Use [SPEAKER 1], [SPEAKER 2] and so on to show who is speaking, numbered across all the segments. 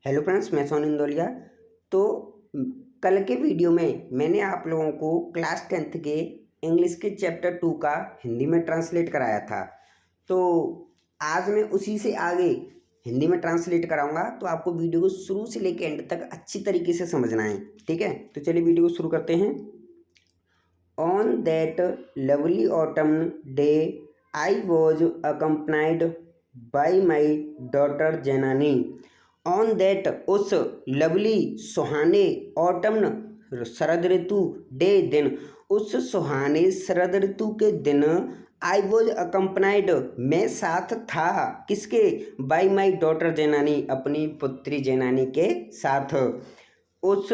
[SPEAKER 1] Hello friends, मैं सोनी इंदौलिया। तो कल के वीडियो में मैंने आप लोगों को क्लास 10th के इंग्लिश के चैप्टर 2 का हिंदी में ट्रांसलेट कराया था। तो आज मैं उसी से आगे हिंदी में ट्रांसलेट कराऊंगा, तो आपको वीडियो को शुरू से लेकर एंड तक अच्छी तरीके से समझना है। ठीक है, तो चलिए वीडियो को शुरू करते हैं। On that lovely autumn day I was accompanied by my daughter Janani. On that उस लवली सुहाने ऑटम शरद ऋतु डे दिन, उस सुहाने शरद ऋतु के दिन आई वॉज अकम्पनाइड मैं साथ था। किसके? बाई माई डॉटर जैनानी, अपनी पुत्री जैनानी के साथ। उस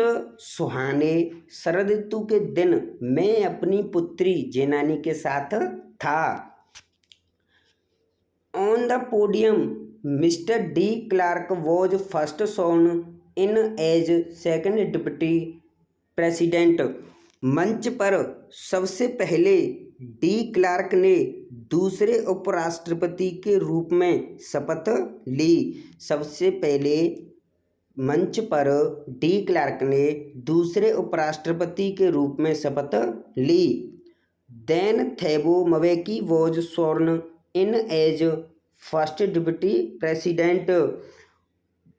[SPEAKER 1] सुहाने शरद ऋतु के दिन मैं अपनी पुत्री जैनानी के साथ था। On the podium Mister de Klerk was first shown in as second deputy president. मंच पर सबसे पहले डी क्लार्क ने दूसरे उपराष्ट्रपति के रूप में शपथ ली। सबसे पहले मंच पर डी क्लार्क ने दूसरे उपराष्ट्रपति के रूप में शपथ ली। Then Thabo Mbeki was sworn in as first deputy president.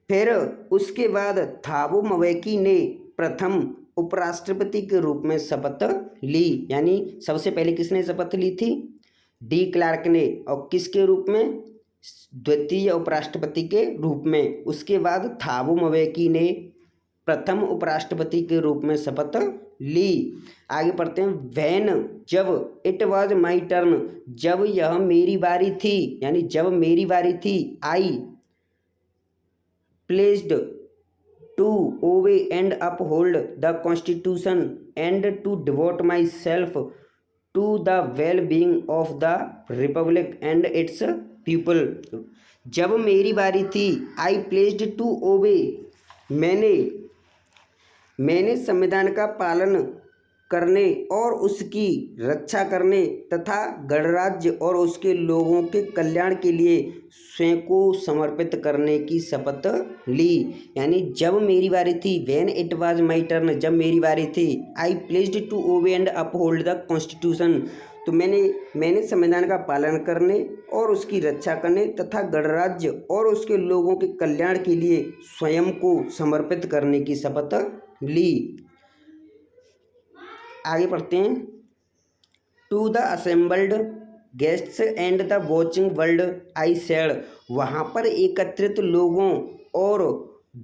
[SPEAKER 1] फिर उसके बाद थाबो मवेकी ने प्रथम उपराष्ट्रपति के रूप में शपथ ली। यानी सबसे पहले किसने शपथ ली थी? डी क्लार्क ने। और किसके रूप में? द्वितीय उपराष्ट्रपति के रूप में। उसके बाद थाबो मवेकी ने प्रथम उपराष्ट्रपति के रूप में शपथ ली। आगे पढ़ते हैं। वैन जब, इट वॉज माई टर्न जब यह मेरी बारी थी, यानी जब मेरी बारी थी। I pledged to obey and uphold the constitution and to devote myself to the well being of the republic and its people. जब मेरी बारी थी, आई प्लेस्ड टू ओबे, मैंने संविधान का पालन करने और उसकी रक्षा करने तथा गणराज्य और उसके लोगों के कल्याण के लिए स्वयं को समर्पित करने की शपथ ली। यानी जब मेरी बारी थी, when it was my turn, जब मेरी बारी थी। I pledged to obey and uphold the constitution, तो मैंने संविधान का पालन करने और उसकी रक्षा करने तथा गणराज्य और उसके लोगों के कल्याण के लिए स्वयं को समर्पित करने की शपथ ली। आगे पढ़ते हैं। To the assembled guests and the watching world I said, वहाँ पर एकत्रित लोगों और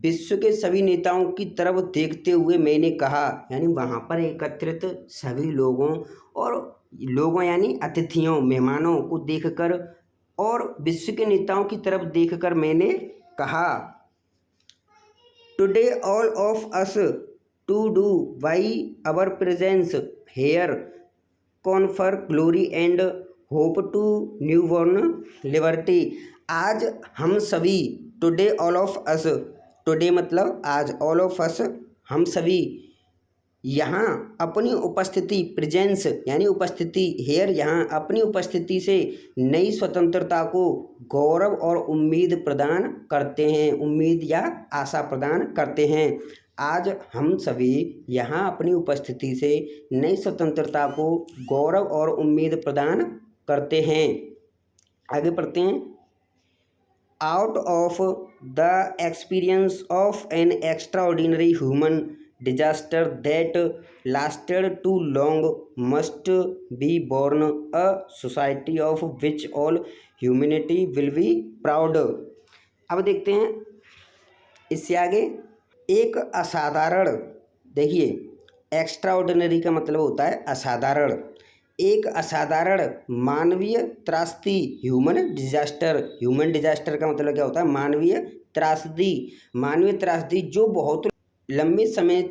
[SPEAKER 1] विश्व के सभी नेताओं की तरफ देखते हुए मैंने कहा। यानी वहाँ पर एकत्रित सभी लोगों यानी अतिथियों, मेहमानों को देखकर और विश्व के नेताओं की तरफ देखकर मैंने कहा। Today all of us to do by our presence here confer glory and hope to newborn liberty. आज हम सभी, today all of us, today मतलब आज, ऑल ऑफ अस हम सभी यहाँ अपनी उपस्थिति, प्रेजेंस यानी उपस्थिति, हेयर यहाँ अपनी उपस्थिति से नई स्वतंत्रता को गौरव और उम्मीद प्रदान करते हैं, उम्मीद या आशा प्रदान करते हैं। आज हम सभी यहाँ अपनी उपस्थिति से नई स्वतंत्रता को गौरव और उम्मीद प्रदान करते हैं। आगे पढ़ते हैं। Out of the experience of an extraordinary human disaster that lasted too long must be born a society of which all humanity will be proud. अब देखते हैं इससे आगे। एक असाधारण, देखिए एक्स्ट्राऑर्डिनरी का मतलब होता है असाधारण। एक असाधारण मानवीय त्रासदी, ह्यूमन डिजास्टर का मतलब क्या होता है? मानवीय त्रासदी जो बहुत लंबे समय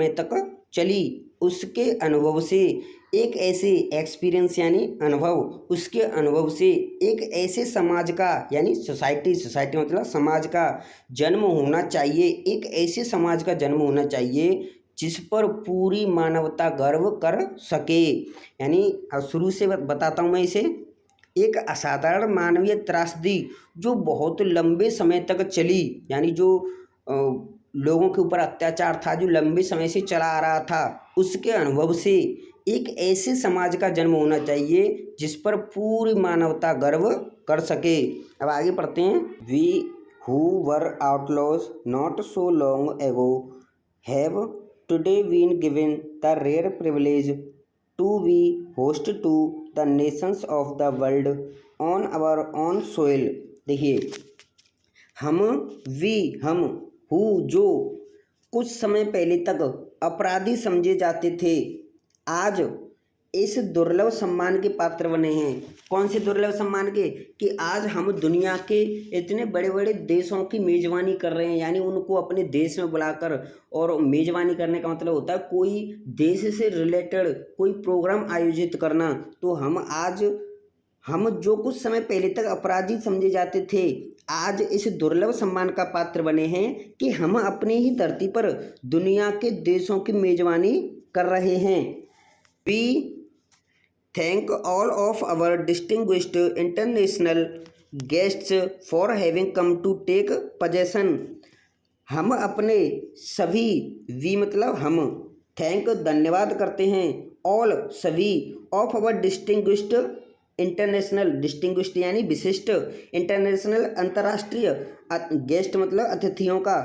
[SPEAKER 1] तक चली, उसके अनुभव से एक ऐसे एक्सपीरियंस यानी अनुभव, उसके अनुभव से एक ऐसे समाज का, यानी सोसाइटी मतलब समाज का जन्म होना चाहिए। एक ऐसे समाज का जन्म होना चाहिए जिस पर पूरी मानवता गर्व कर सके। यानी शुरू से बताता हूँ मैं इसे। एक असाधारण मानवीय त्रासदी जो बहुत लंबे समय तक चली, यानी जो लोगों के ऊपर अत्याचार था जो लंबे समय से चला आ रहा था, उसके अनुभव से एक ऐसे समाज का जन्म होना चाहिए जिस पर पूरी मानवता गर्व कर सके। अब आगे पढ़ते हैं। We who were outlaws not so long ago have today been given the rare privilege to be host to the nations of the world on our own soil. देखिए, हम हु जो कुछ समय पहले तक अपराधी समझे जाते थे, आज इस दुर्लभ सम्मान के पात्र बने हैं। कौन से दुर्लभ सम्मान के? कि आज हम दुनिया के इतने बड़े बड़े देशों की मेज़बानी कर रहे हैं, यानी उनको अपने देश में बुलाकर, और मेज़बानी करने का मतलब होता है कोई देश से रिलेटेड कोई प्रोग्राम आयोजित करना। तो हम जो कुछ समय पहले तक अपराधी समझे जाते थे, आज इस दुर्लभ सम्मान का पात्र बने हैं कि हम अपनी ही धरती पर दुनिया के देशों की मेज़बानी कर रहे हैं। We thank all of our distinguished international guests for having come to take possession। हम अपने सभी, वी मतलब हम, थैंक धन्यवाद करते हैं, ऑल सभी, of our distinguished international, distinguished यानी विशिष्ट, इंटरनेशनल अंतर्राष्ट्रीय, गेस्ट मतलब अतिथियों का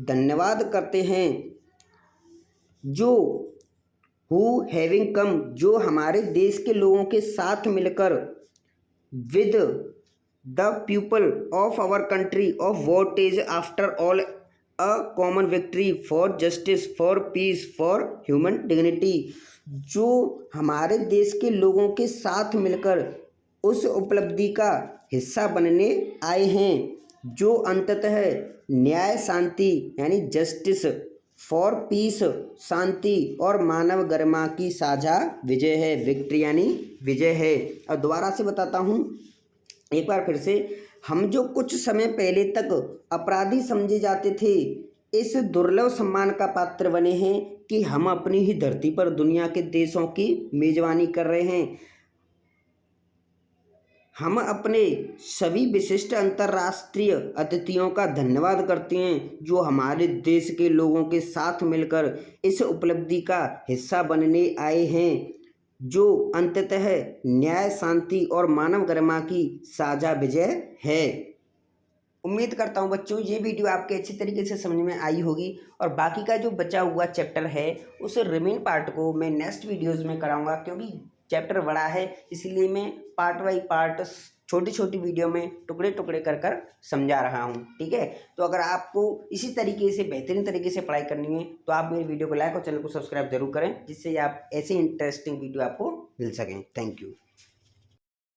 [SPEAKER 1] धन्यवाद करते हैं, जो हु हैविंग कम जो हमारे देश के लोगों के साथ मिलकर, with the people of our country of what is after all a common victory for justice for peace for human dignity. जो हमारे देश के लोगों के साथ मिलकर उस उपलब्धि का हिस्सा बनने आए हैं, जो अंततः न्याय, शांति यानी जस्टिस, फॉर पीस शांति, और मानव गरिमा की साझा विजय है। विक्ट्री यानी विजय है। और दोबारा से बताता हूँ एक बार फिर से। हम जो कुछ समय पहले तक अपराधी समझे जाते थे, इस दुर्लभ सम्मान का पात्र बने हैं कि हम अपनी ही धरती पर दुनिया के देशों की मेजबानी कर रहे हैं। हम अपने सभी विशिष्ट अंतर्राष्ट्रीय अतिथियों का धन्यवाद करते हैं, जो हमारे देश के लोगों के साथ मिलकर इस उपलब्धि का हिस्सा बनने आए हैं, जो अंततः न्याय, शांति और मानव गरिमा की साझा विजय है। उम्मीद करता हूँ बच्चों ये वीडियो आपके अच्छी तरीके से समझ में आई होगी, और बाकी का जो बचा हुआ चैप्टर है उस रिमेन पार्ट को मैं नेक्स्ट वीडियोज़ में कराऊंगा, क्योंकि चैप्टर बड़ा है, इसलिए मैं पार्ट बाई पार्ट छोटी छोटी वीडियो में टुकड़े टुकड़े कर समझा रहा हूँ। ठीक है, तो अगर आपको इसी तरीके से बेहतरीन तरीके से पढ़ाई करनी है तो आप मेरे वीडियो को लाइक और चैनल को सब्सक्राइब जरूर करें, जिससे आप ऐसे इंटरेस्टिंग वीडियो आपको मिल सकें। Thank you.